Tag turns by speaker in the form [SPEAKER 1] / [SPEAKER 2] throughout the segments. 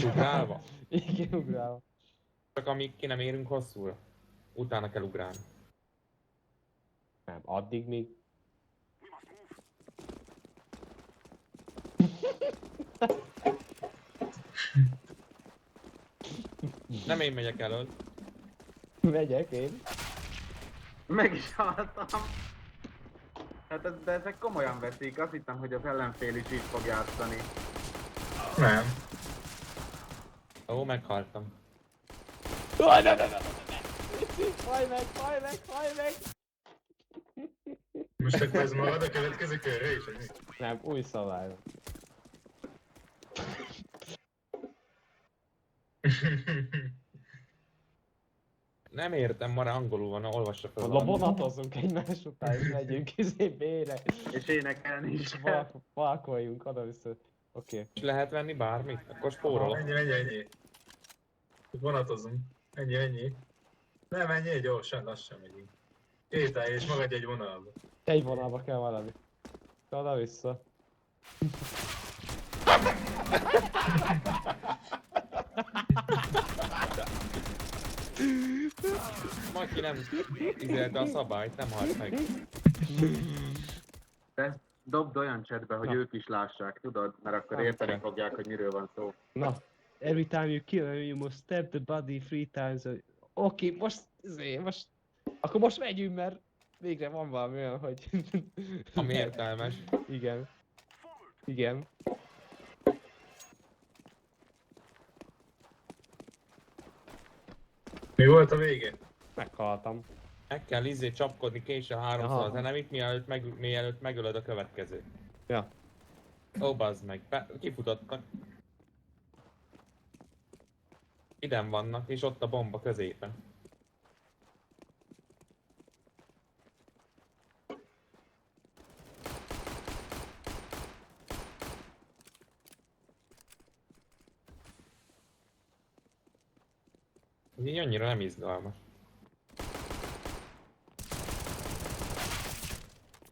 [SPEAKER 1] Ugrálva?
[SPEAKER 2] Igen, ugrálva.
[SPEAKER 1] Csak amíg ki nem érünk hosszúra. Utána kell ugrálni.
[SPEAKER 2] Nem, addig még...
[SPEAKER 1] Nem én megyek elől.
[SPEAKER 2] Megyek én.
[SPEAKER 3] Meg is haltam. Hát de ezek komolyan veszik, azt hittem, hogy az ellenfél is így fog játszani.
[SPEAKER 4] Nem.
[SPEAKER 1] Ó, meghaltam.
[SPEAKER 2] Haj, ne! Haj meg!
[SPEAKER 4] Most akkor ez marad a következő körre is, vagy mi?
[SPEAKER 2] Nem, új szabály van.
[SPEAKER 1] Nem értem, ma angolul van, olvassa fel.
[SPEAKER 2] Oda vonatozunk egymás után, és megyünk B-re.
[SPEAKER 3] És énekelni is
[SPEAKER 2] És
[SPEAKER 3] kell.
[SPEAKER 2] falkoljunk oda-vissza. Oké.
[SPEAKER 1] És lehet venni bármit? Akkor spórolok.
[SPEAKER 4] Ennyi. Vonatozunk. Ennyi. Nem, ennyi, gyorsan, lassan megyünk. Sétálj és magadj egy vonalba.
[SPEAKER 2] Egy vonalba kell maradni. Oda-vissza.
[SPEAKER 1] Maki nem izélte a szabályt, nem halt meg.
[SPEAKER 3] De dobd olyan chatbe, hogy
[SPEAKER 2] Na.
[SPEAKER 3] ők is lássák, tudod? Mert akkor
[SPEAKER 2] Nem
[SPEAKER 3] érteni
[SPEAKER 2] kell.
[SPEAKER 3] fogják, hogy miről van szó.
[SPEAKER 2] Na. Every time you kill him, you must stab the body 3 times. Oké, most... Akkor most megyünk, mert végre van valami olyan, hogy...
[SPEAKER 1] Ami értelmes.
[SPEAKER 2] Igen.
[SPEAKER 4] Mi volt a vége?
[SPEAKER 2] Meghaltam.
[SPEAKER 1] Meg kell csapkodni késsel háromszor
[SPEAKER 2] Aha.
[SPEAKER 1] az enemit, mielőtt megölöd a következőt.
[SPEAKER 2] Ja.
[SPEAKER 1] Ó, bazd meg, kifutottak. Iden vannak, és ott a bomba középen. Ez így annyira nem izgalmas.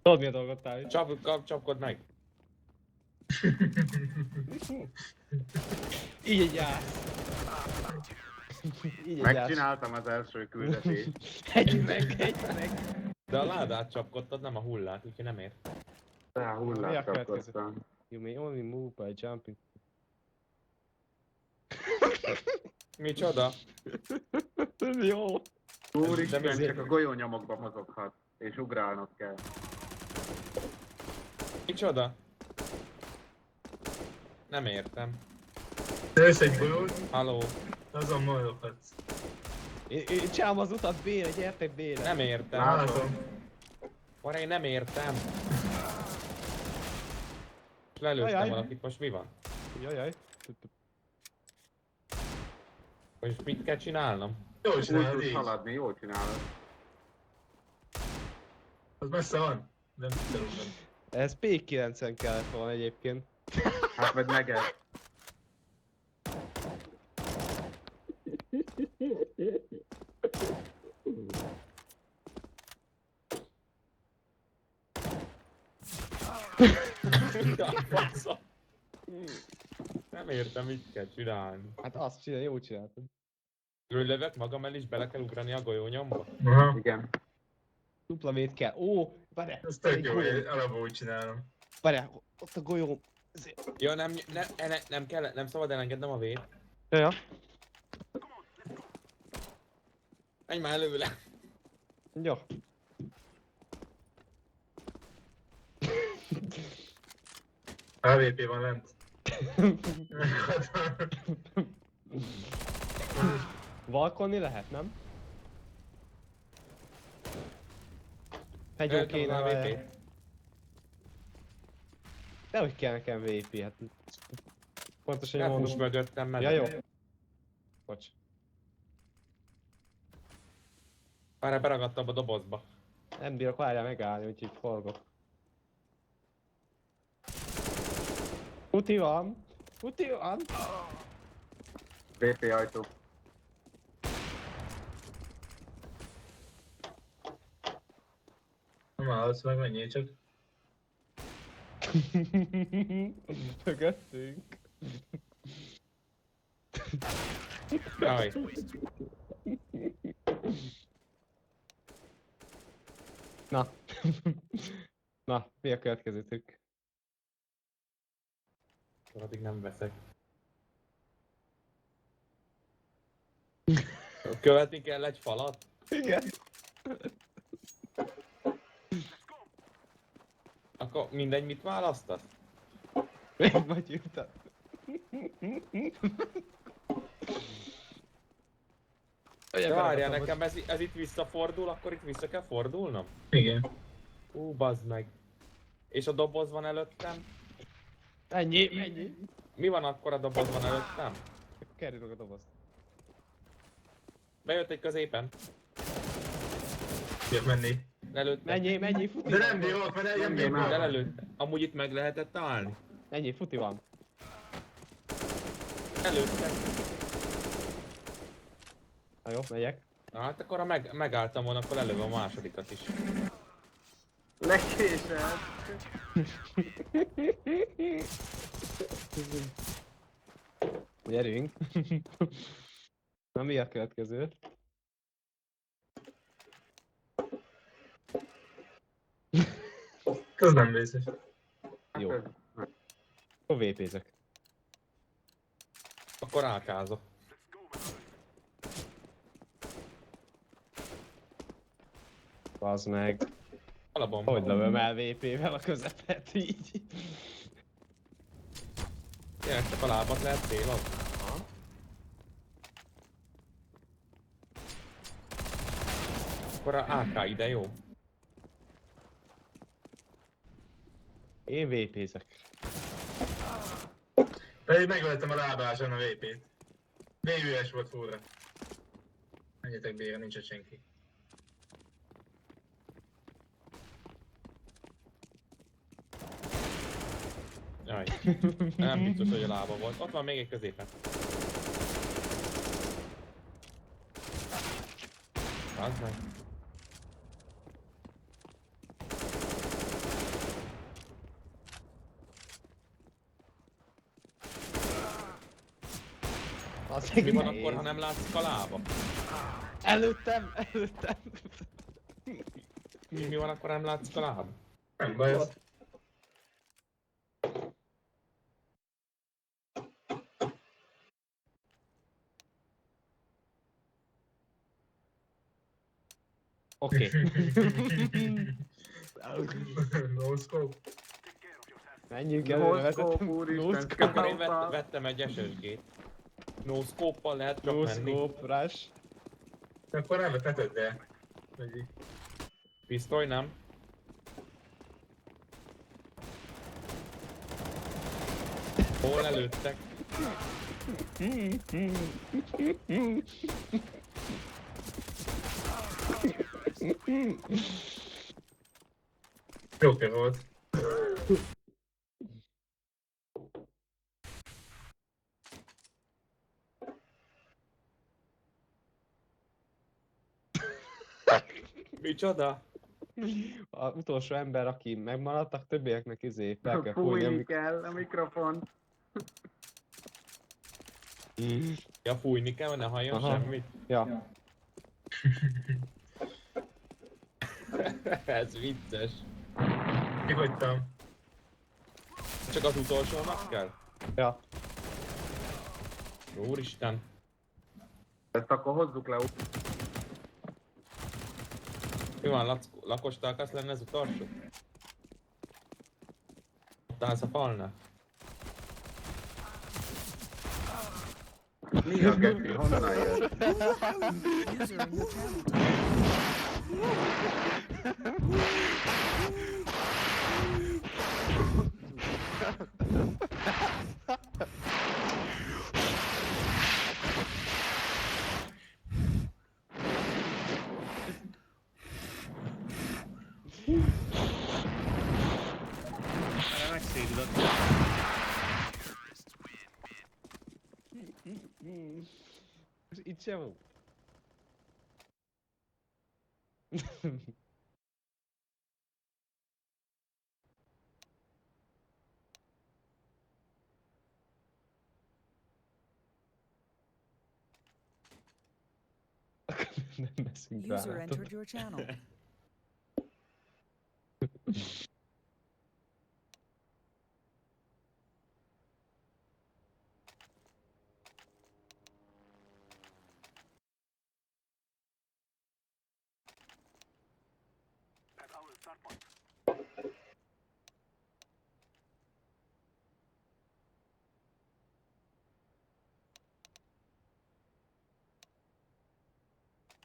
[SPEAKER 2] Tudod mi a dolgot, Távi?
[SPEAKER 1] Csapkod meg!
[SPEAKER 2] Így egy ász. Így egy ász.
[SPEAKER 3] Megcsináltam az első küldetést.
[SPEAKER 2] Egy meg.
[SPEAKER 1] De a ládát csapkodtad, nem a hullát, úgyhogy nem ért.
[SPEAKER 3] De a
[SPEAKER 2] Mi a
[SPEAKER 3] hullát
[SPEAKER 2] következő?
[SPEAKER 3] csapkodtam.
[SPEAKER 2] You may only move by jumping.
[SPEAKER 1] Micsoda?
[SPEAKER 2] Jó.
[SPEAKER 3] Úristen,
[SPEAKER 1] De
[SPEAKER 3] csak a golyónyomokba mozoghat. És ugrálnod kell.
[SPEAKER 1] Micsoda? Nem értem.
[SPEAKER 4] Tölsz egy golyót,
[SPEAKER 1] Halló?
[SPEAKER 4] azon maradhatsz.
[SPEAKER 2] Én csinálom az utat B-re, gyertek B-re.
[SPEAKER 1] Nem értem.
[SPEAKER 4] Látom.
[SPEAKER 1] Arra én nem értem. És lelőttem
[SPEAKER 2] Ajaj.
[SPEAKER 1] valakit, most mi van?
[SPEAKER 2] Jajjaj.
[SPEAKER 1] Most mit kell csinálnom?
[SPEAKER 4] Jól
[SPEAKER 3] Úgy
[SPEAKER 4] csinálod
[SPEAKER 3] tudsz
[SPEAKER 4] így.
[SPEAKER 3] haladni, jól csinálod.
[SPEAKER 4] Az messze van. Nem tudom.
[SPEAKER 2] Ez P90 kellett volna egyébként.
[SPEAKER 3] Hát vagy meged.
[SPEAKER 1] Nem értem, mit kell csinálni.
[SPEAKER 2] Hát azt csinál, jó csináltad.
[SPEAKER 1] Lövök magam el is bele kell ugrani a golyónyomba?
[SPEAKER 4] Aha.
[SPEAKER 3] Igen.
[SPEAKER 2] Dupla vét kell. Ó, várjál.
[SPEAKER 4] Ez tök
[SPEAKER 2] egy
[SPEAKER 4] jó,
[SPEAKER 2] golyó.
[SPEAKER 4] hogy alapból úgy csinálom.
[SPEAKER 2] Várjál, ott a golyó.
[SPEAKER 1] Ja, nem kell, nem szabad elengednem a vét.
[SPEAKER 2] Ja.
[SPEAKER 1] Menj már előle!
[SPEAKER 2] Jó.
[SPEAKER 4] AVP van lent.
[SPEAKER 2] Valkolni lehet, nem? Hegyó
[SPEAKER 1] Eltem
[SPEAKER 2] kéne
[SPEAKER 1] az
[SPEAKER 2] vele.
[SPEAKER 1] AWP-t.
[SPEAKER 2] Dehogy kell nekem VP, hát... Pontosan jól
[SPEAKER 1] Ne fuss
[SPEAKER 2] mondom.
[SPEAKER 1] mögöttem,
[SPEAKER 2] Ja,
[SPEAKER 1] mert...
[SPEAKER 2] jó. Bocs.
[SPEAKER 1] Várjál, beragadtam a dobozba.
[SPEAKER 2] Nem bírok várjál megállni, úgyhogy forgok. Futi van! Futi van!
[SPEAKER 3] VP ajtó.
[SPEAKER 4] Nem állsz meg, menjél csak.
[SPEAKER 2] Mögöttünk.
[SPEAKER 1] Jaj.
[SPEAKER 2] Na. Na, mi a következő trükk?
[SPEAKER 1] Addig nem veszek. Követni kell egy falat?
[SPEAKER 2] Igen.
[SPEAKER 1] Akkor mindegy, mit választasz?
[SPEAKER 2] Még vagy írtad.
[SPEAKER 1] De várjál, nekem ez itt visszafordul, akkor itt vissza kell fordulnom?
[SPEAKER 4] Igen.
[SPEAKER 1] Bazd meg. És a doboz van előttem?
[SPEAKER 2] Ennyi.
[SPEAKER 1] Mi van akkor a doboz van előttem?
[SPEAKER 2] Kerülök a dobozt.
[SPEAKER 1] Bejött egy középen.
[SPEAKER 4] Tudják menni.
[SPEAKER 1] Lelőtte.
[SPEAKER 2] Menjél, futi
[SPEAKER 4] De
[SPEAKER 2] van.
[SPEAKER 4] nem bírok, mert nem
[SPEAKER 3] Menjél már.
[SPEAKER 1] De
[SPEAKER 4] bírok.
[SPEAKER 1] lelőtte. Amúgy itt meg lehetett állni.
[SPEAKER 2] Menjél, futi van.
[SPEAKER 1] Lelőtte.
[SPEAKER 2] Na jó, megyek.
[SPEAKER 1] Na hát akkor ha megálltam volna, akkor lelőve a másodikat is.
[SPEAKER 3] Lekésed.
[SPEAKER 2] Gyerünk. Na mi a következő?
[SPEAKER 4] Ez nem vészes.
[SPEAKER 2] Jó.
[SPEAKER 3] Hát
[SPEAKER 2] Akkor VP-zek.
[SPEAKER 1] Akkor ákázok.
[SPEAKER 2] Bazd meg.
[SPEAKER 1] Alapban
[SPEAKER 2] Hogy lövöm el VP-vel a közepet így?
[SPEAKER 1] Tényleg csak a lábat lehet célod? Akkor a AK ide jó?
[SPEAKER 2] Én VP-zek.
[SPEAKER 4] Pedig megöltem a lábáson a VP-t. Még üres volt fúra. Menjetek bére, nincs ott senki.
[SPEAKER 1] Jaj. Nem biztos, hogy a lába volt. Ott van még egy középen. Az meg.
[SPEAKER 2] Az
[SPEAKER 1] Mi van akkor, ha nem látszik a lába?
[SPEAKER 2] Előttem!
[SPEAKER 1] Mi van akkor, ha nem látszik a lába?
[SPEAKER 4] Nem baj ez.
[SPEAKER 2] Oké.
[SPEAKER 4] No scope.
[SPEAKER 2] Menjünk előre,
[SPEAKER 3] Noszkóp,
[SPEAKER 2] vezetem.
[SPEAKER 3] úristen,
[SPEAKER 2] Noszkóp.
[SPEAKER 1] Akkor én vettem egy SSG-t. No scope-pal lehet csak menni.
[SPEAKER 2] Noszkóp, rush.
[SPEAKER 4] Akkor nem veteted el. Vagy
[SPEAKER 1] Pisztoly nem. Hol előttek?
[SPEAKER 4] Joker volt.
[SPEAKER 1] Micsoda?
[SPEAKER 2] Az utolsó ember, aki megmaradtak, többieknek fel kell fújni,
[SPEAKER 3] Fújni
[SPEAKER 2] amik...
[SPEAKER 3] kell a mikrofont.
[SPEAKER 1] Ja, fújni kell, hogy ne halljon
[SPEAKER 2] Aha.
[SPEAKER 1] semmit.
[SPEAKER 2] Ja.
[SPEAKER 1] Ez vicces.
[SPEAKER 4] Kihagytam.
[SPEAKER 1] Csak az utolsónak kell?
[SPEAKER 2] Ja.
[SPEAKER 1] Úristen.
[SPEAKER 3] Ezt akkor hozzuk le.
[SPEAKER 1] Mi van, Lakosta akarsz lenni az utolsó? Ott állsz a falnál?
[SPEAKER 3] Mi a geci? Honnan jött?
[SPEAKER 5] User in your channel.
[SPEAKER 6] Erre megszédülök.
[SPEAKER 2] Itt sem van. Nem veszünk
[SPEAKER 5] User
[SPEAKER 2] gránátot.
[SPEAKER 5] entered your channel.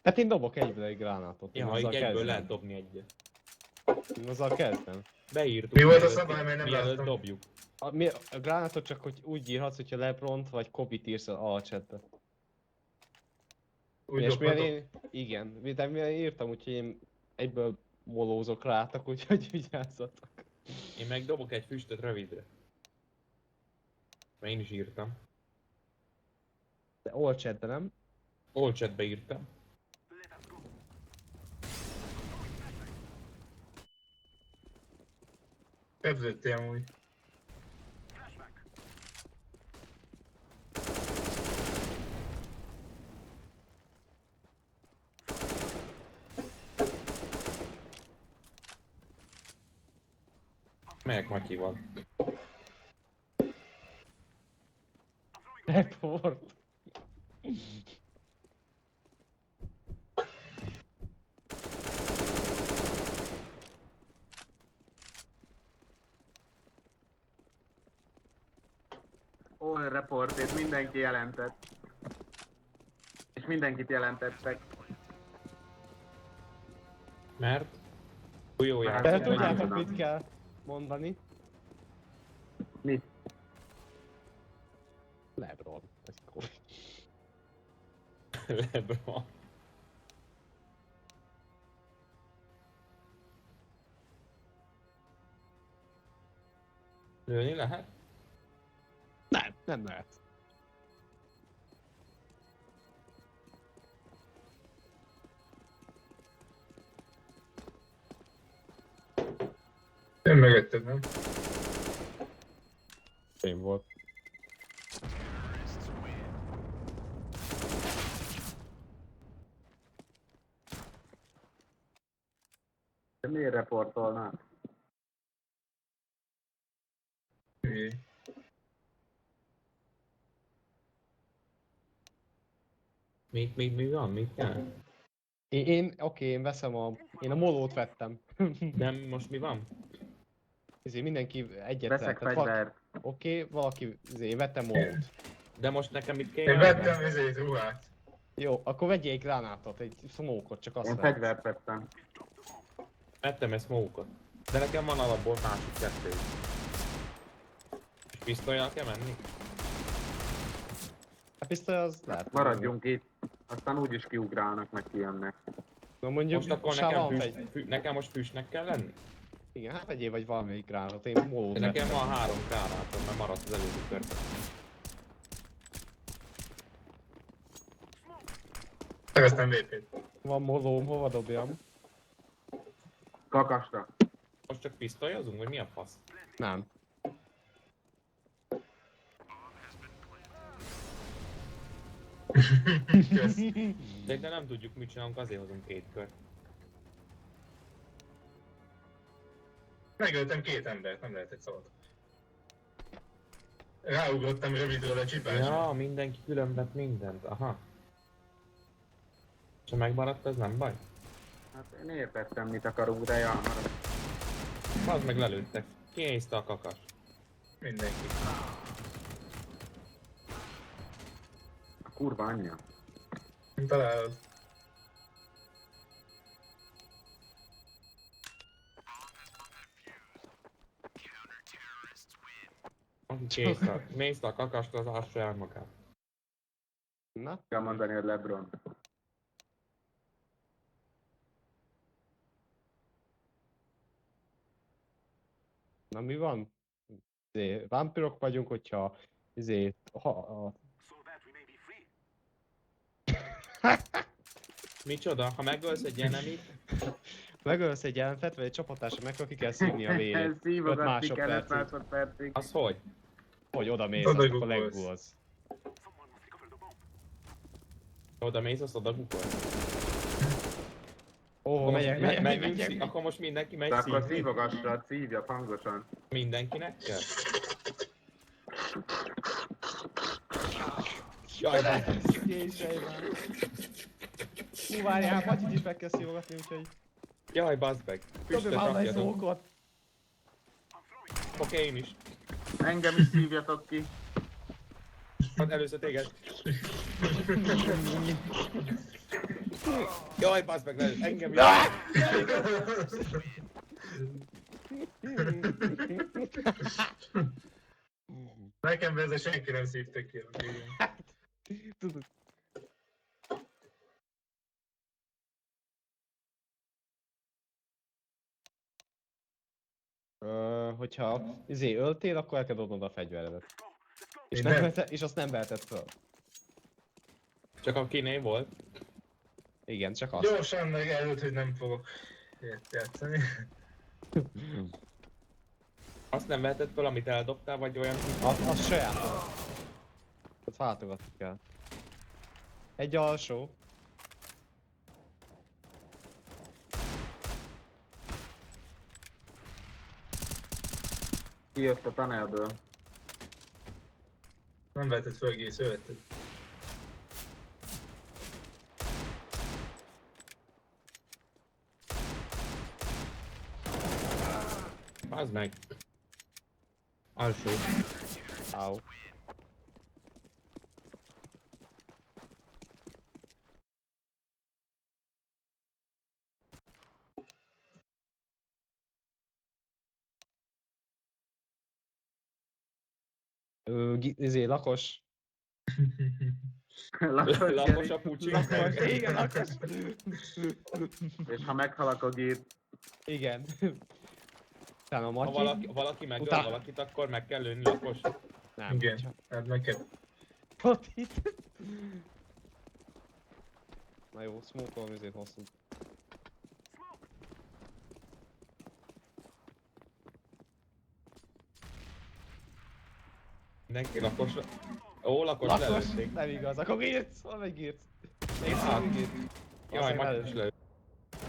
[SPEAKER 2] Hát én dobok egyből egy gránátot. én
[SPEAKER 1] Ja,
[SPEAKER 2] azzal
[SPEAKER 1] így egyből
[SPEAKER 2] kezdem.
[SPEAKER 1] lehet dobni egyet.
[SPEAKER 2] Én azzal kezdem.
[SPEAKER 1] Beírtuk.
[SPEAKER 4] Mi volt a
[SPEAKER 1] mielőtt-
[SPEAKER 4] szabály, mert nem
[SPEAKER 1] mielőtt
[SPEAKER 4] láttam.
[SPEAKER 1] dobjuk.
[SPEAKER 2] A gránátot csak hogy úgy írhatsz, hogyha Lebront vagy Kobit írsz a chatbe.
[SPEAKER 4] Úgy
[SPEAKER 2] És mivel
[SPEAKER 4] dobhatok.
[SPEAKER 2] én... Igen, de mivel én írtam, úgyhogy én egyből molózok rátok, úgyhogy vigyázzatok.
[SPEAKER 1] Én meg dobok egy füstöt rövidre. Mert én is írtam.
[SPEAKER 2] De all chatbe nem?
[SPEAKER 1] All chatbe írtam.
[SPEAKER 4] Képzettél amúgy.
[SPEAKER 1] Melyek Matyival?
[SPEAKER 2] Report.
[SPEAKER 3] All report, és mindenki jelentett. És mindenkit jelentettek.
[SPEAKER 1] Mert? Jó
[SPEAKER 3] Mert-
[SPEAKER 2] De
[SPEAKER 1] játék.
[SPEAKER 3] Nem
[SPEAKER 2] tudjátok,
[SPEAKER 3] tudom.
[SPEAKER 2] mit kell mondani?
[SPEAKER 3] Mi?
[SPEAKER 2] Lebron. Ez Kobi.
[SPEAKER 1] Lebron. Lőni lehet?
[SPEAKER 2] Nem lehet.
[SPEAKER 4] Én megetted, nem?
[SPEAKER 2] Én volt.
[SPEAKER 3] De miért reportolnák?
[SPEAKER 4] Hülyé.
[SPEAKER 1] Mi van? Mit kell?
[SPEAKER 2] Én veszem én a molót vettem.
[SPEAKER 1] De most mi van?
[SPEAKER 2] Ezért mindenki egyet
[SPEAKER 3] Veszek
[SPEAKER 2] vett.
[SPEAKER 3] fegyvert.
[SPEAKER 2] Valaki, én vettem molót.
[SPEAKER 1] De most nekem mit kell
[SPEAKER 4] Én
[SPEAKER 1] járni?
[SPEAKER 4] vettem ezért ruhát.
[SPEAKER 2] Jó, akkor vegyél egy gránátot, egy smoke-ot, csak azt
[SPEAKER 3] Én
[SPEAKER 2] vehetsz.
[SPEAKER 3] fegyvert vettem.
[SPEAKER 1] Vettem egy smoke-ot. De nekem van alapból másik kettő. És pisztolyjal kell menni?
[SPEAKER 2] A pisztoly az lehet.
[SPEAKER 3] Maradjunk itt. Aztán úgyis kiugrálnak, meg kijönnek.
[SPEAKER 2] Na mondjuk,
[SPEAKER 1] Most akkor
[SPEAKER 2] Sá,
[SPEAKER 1] nekem,
[SPEAKER 2] van
[SPEAKER 1] nekem most füstnek kell lenni?
[SPEAKER 2] Igen, hát vegyél vagy valamelyik gránátot, én molót
[SPEAKER 1] De nekem
[SPEAKER 2] vettem.
[SPEAKER 1] van 3 gránátom, mert maradt az előző körben.
[SPEAKER 4] Szereztem VP-t.
[SPEAKER 2] Van molóm, hova dobjam?
[SPEAKER 3] Kakasra.
[SPEAKER 1] Most csak pisztolyozunk, vagy mi a fasz?
[SPEAKER 2] Nem.
[SPEAKER 4] Kösz.
[SPEAKER 1] De nem tudjuk mit csinálunk, azért hozunk 2 kört.
[SPEAKER 4] Megöltem 2 embert, nem lehet egy szabad. Ráugrottam rövidről a csipásra.
[SPEAKER 1] Ja, mindenki külön vett mindent, aha. És ha megmaradt, az nem baj?
[SPEAKER 3] Hát én értettem, mit akarunk, de ja, marad.
[SPEAKER 1] Az meg lelőttek. Kinézte a kakas.
[SPEAKER 4] Mindenki.
[SPEAKER 3] A kurva anyja.
[SPEAKER 4] Találod.
[SPEAKER 1] Nézte a kakast, az ássa el magát.
[SPEAKER 2] Na,
[SPEAKER 3] Kell mondani, hogy LeBron.
[SPEAKER 2] na mi van? Vámpirok vagyunk, hogyha ha,
[SPEAKER 1] Micsoda? Ha megölsz egy enemit,
[SPEAKER 2] megölsz egy ellenfet, vagy egy csapattársat meg, aki kell szívni a vérét. 5
[SPEAKER 3] Szívogatni kellett
[SPEAKER 2] másodpercig.
[SPEAKER 3] másodpercig.
[SPEAKER 1] az hogy?
[SPEAKER 2] Hogy oda mész,
[SPEAKER 4] Oda
[SPEAKER 2] akkor
[SPEAKER 4] googolsz.
[SPEAKER 2] leggulsz.
[SPEAKER 1] Oda mész, azt oda gukol.
[SPEAKER 2] Ó, megyek.
[SPEAKER 1] Menjünk, akkor most mindenki megy
[SPEAKER 3] De akkor
[SPEAKER 1] szívni.
[SPEAKER 3] szívogassad, szívja hangosan.
[SPEAKER 1] Mindenkinek kell? Jaj,
[SPEAKER 2] Jézsej már. Hú, várjál, Matyit is meg kell szívogatni, úgyhogy...
[SPEAKER 1] jaj, bazd meg.
[SPEAKER 2] Dobj
[SPEAKER 1] Füstöt
[SPEAKER 2] már egy
[SPEAKER 1] rakjatok.
[SPEAKER 2] szókot.
[SPEAKER 1] Oké, én is.
[SPEAKER 3] Engem is szívjatok ki.
[SPEAKER 1] Hát először téged. Jaj, bazd meg, engem is.
[SPEAKER 4] Nekem ezzel senki nem szívta ki.
[SPEAKER 2] Tudod. Hogyha öltél, akkor el kell dobnod a fegyveredet. És,
[SPEAKER 4] Nem.
[SPEAKER 2] és azt nem veheted fel.
[SPEAKER 1] Csak a kiné volt.
[SPEAKER 2] Igen, csak azt.
[SPEAKER 4] Gyorsan meg előtt, hogy nem fogok ilyet játszani.
[SPEAKER 1] Azt nem veheted fel, amit eldobtál, vagy olyan...
[SPEAKER 2] Az saját. Ott váltogatni kell. Egy alsó.
[SPEAKER 3] Kijött a tunnelből.
[SPEAKER 4] Nem vehetett föl egész, ő vetted.
[SPEAKER 1] Bazd meg. Alsó.
[SPEAKER 2] Au. Lakos.
[SPEAKER 1] Lapos a pucsi.
[SPEAKER 2] Lakos, igen, lakos.
[SPEAKER 3] És ha meghal, akkor gép.
[SPEAKER 2] Igen. Utána a
[SPEAKER 1] Ha
[SPEAKER 2] Matyi.
[SPEAKER 1] valaki megöl
[SPEAKER 2] Utána-
[SPEAKER 1] valakit, akkor meg kell lőni lapos.
[SPEAKER 2] Nem,
[SPEAKER 4] Igen,
[SPEAKER 2] csak
[SPEAKER 4] hát neked.
[SPEAKER 2] ott itt. Na jó, smoke-olom, ezért hosszú.
[SPEAKER 1] Mindenki lakos. Ó, lakos
[SPEAKER 2] Lakos?
[SPEAKER 1] lelőtték.
[SPEAKER 2] Nem igaz, akkor gírc, hol meg gírc? Még
[SPEAKER 1] Hát.
[SPEAKER 2] gírc.
[SPEAKER 1] Jaj, Matyi is lelőtt.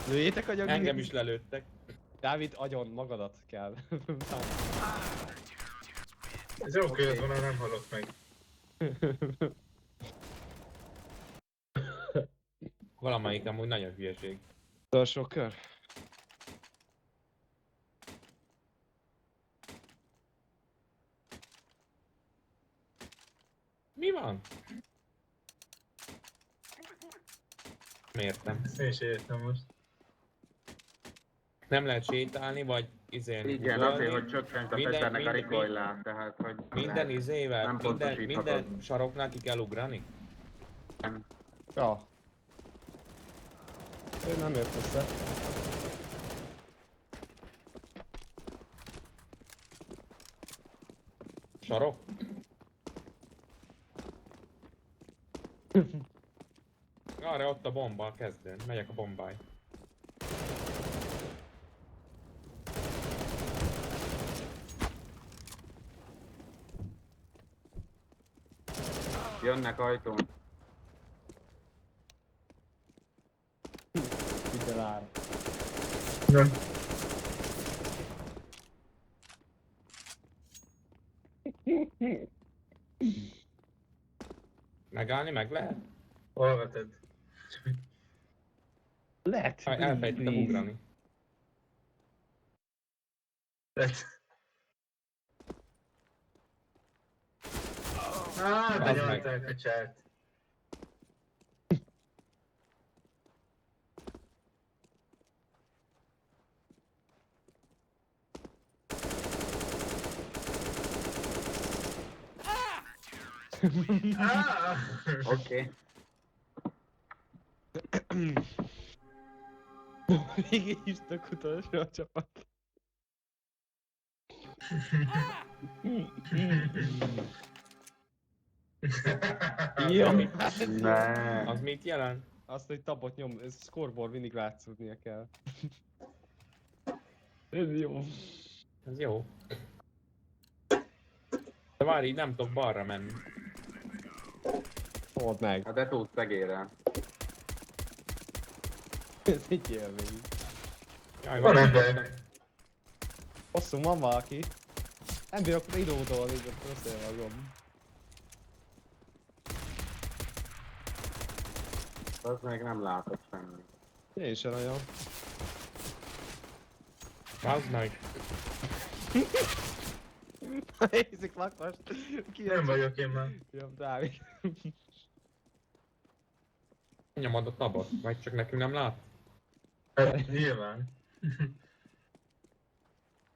[SPEAKER 2] Lőjétek agyon
[SPEAKER 1] Engem
[SPEAKER 2] gírc.
[SPEAKER 1] is lelőttek.
[SPEAKER 2] Dávid, agyon magadat kell.
[SPEAKER 4] Ez jó kölyött volna, nem halok meg.
[SPEAKER 1] Valamelyik amúgy nagyon hülyeség.
[SPEAKER 2] Utolsó kör.
[SPEAKER 1] Mi van? Nem értem.
[SPEAKER 4] Ezt én is értem most.
[SPEAKER 1] Nem lehet sétálni, vagy izélni.
[SPEAKER 3] Igen,
[SPEAKER 1] ugolni.
[SPEAKER 3] azért, hogy csökkent a
[SPEAKER 1] Minden-
[SPEAKER 3] fegyvernek a
[SPEAKER 1] minden-
[SPEAKER 3] recoillát, tehát hogy...
[SPEAKER 1] Minden
[SPEAKER 3] lehet.
[SPEAKER 1] izével,
[SPEAKER 3] Nem
[SPEAKER 1] minden
[SPEAKER 3] pontosíthatod.
[SPEAKER 1] saroknál ki kell ugrani?
[SPEAKER 2] Ja. Ő nem ért össze.
[SPEAKER 1] Sarok? Arra ott a bomba a kezdőn. Megyek a bombáj.
[SPEAKER 3] Jönnek ajtón.
[SPEAKER 2] Ide vár.
[SPEAKER 4] Nem.
[SPEAKER 1] Megállni meg lehet?
[SPEAKER 4] Hol veted?
[SPEAKER 2] Lehet.
[SPEAKER 1] Elfejtettem ugrani.
[SPEAKER 4] Á,
[SPEAKER 1] Az meg.
[SPEAKER 4] benyalták a csát.
[SPEAKER 3] Oké.
[SPEAKER 2] Végig is tök utolsó a csapat. Jó.
[SPEAKER 3] Ne.
[SPEAKER 1] Az mit jelent?
[SPEAKER 2] Azt, hogy tapot nyom, ez scoreboard mindig látszódnia kell. Ez jó.
[SPEAKER 1] Ez jó. De várj, így nem tudok balra menni.
[SPEAKER 2] Fold meg.
[SPEAKER 3] Hát de tudsz szegére.
[SPEAKER 2] Ez egy élmény.
[SPEAKER 1] Jaj,
[SPEAKER 4] Van ember.
[SPEAKER 2] Hosszú van valaki. Nem bírok idódolni, de összevágom.
[SPEAKER 3] Az még nem látok semmi.
[SPEAKER 2] Én sem nagyon.
[SPEAKER 1] Bazd meg.
[SPEAKER 2] Nézzük lakas. Ki
[SPEAKER 4] Nem vagyok én már.
[SPEAKER 2] Jobb, Dávid.
[SPEAKER 1] Nyomod a tabot, vagy csak nekünk nem lát?
[SPEAKER 4] Hát nyilván.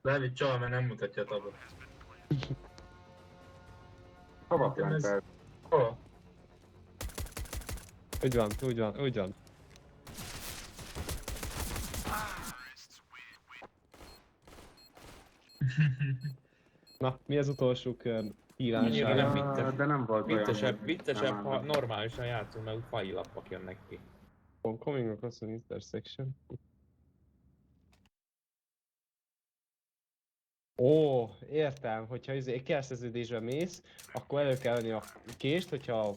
[SPEAKER 4] Dávid csal, mert nem mutatja a tabot.
[SPEAKER 3] Hova
[SPEAKER 4] Nekem ez-
[SPEAKER 3] plantál?
[SPEAKER 4] Hol?
[SPEAKER 2] Úgy van, úgy van, úgy van. Na, mi az utolsó kör
[SPEAKER 1] Annyira
[SPEAKER 2] hírására?
[SPEAKER 1] nem vicces.
[SPEAKER 3] De nem volt olyan.
[SPEAKER 1] Viccesebb,
[SPEAKER 3] hogy
[SPEAKER 1] viccesebb,
[SPEAKER 3] nem
[SPEAKER 1] ha
[SPEAKER 3] állom.
[SPEAKER 1] normálisan játszunk, mert úgy fajilappak jönnek ki.
[SPEAKER 2] Coming across an intersection. Ó, értem, hogyha kereszteződésbe mész, akkor elő kell venni a kést, hogyha,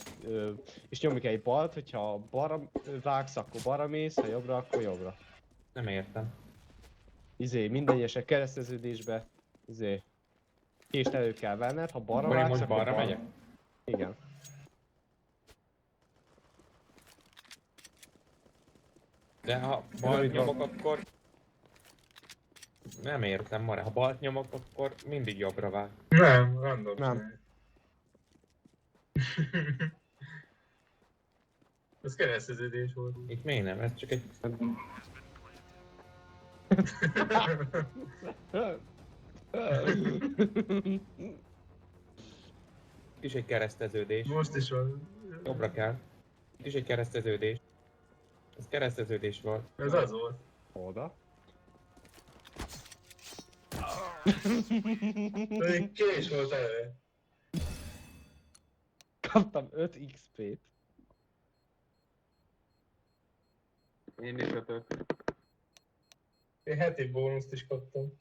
[SPEAKER 2] és nyomni kell egy balt, hogyha balra vágsz, akkor balra mész, ha jobbra, akkor jobbra.
[SPEAKER 1] Nem értem.
[SPEAKER 2] Minden egyesek kereszteződésbe, kést elő kell venned, ha balra
[SPEAKER 1] Akkor én
[SPEAKER 2] vágsz,
[SPEAKER 1] most
[SPEAKER 2] akkor
[SPEAKER 1] balra megyek?
[SPEAKER 2] Igen.
[SPEAKER 1] De ha balt nyomok, akkor... Nem értem, Mare. Ha balt nyomok, akkor mindig jobbra vág.
[SPEAKER 4] Nem, random.
[SPEAKER 2] Nem.
[SPEAKER 4] Ez kereszteződés volt.
[SPEAKER 1] Itt miért nem? Ez csak egy... Itt is egy kereszteződés.
[SPEAKER 4] Most is van.
[SPEAKER 1] Jobbra kell. Itt is egy kereszteződés. Ez kereszteződés volt.
[SPEAKER 4] Ez az volt.
[SPEAKER 2] Oda.
[SPEAKER 4] Pedig kés volt elő.
[SPEAKER 2] Kaptam 5 XP-t.
[SPEAKER 3] Én is ötöt.
[SPEAKER 4] Én heti bónuszt is kaptam.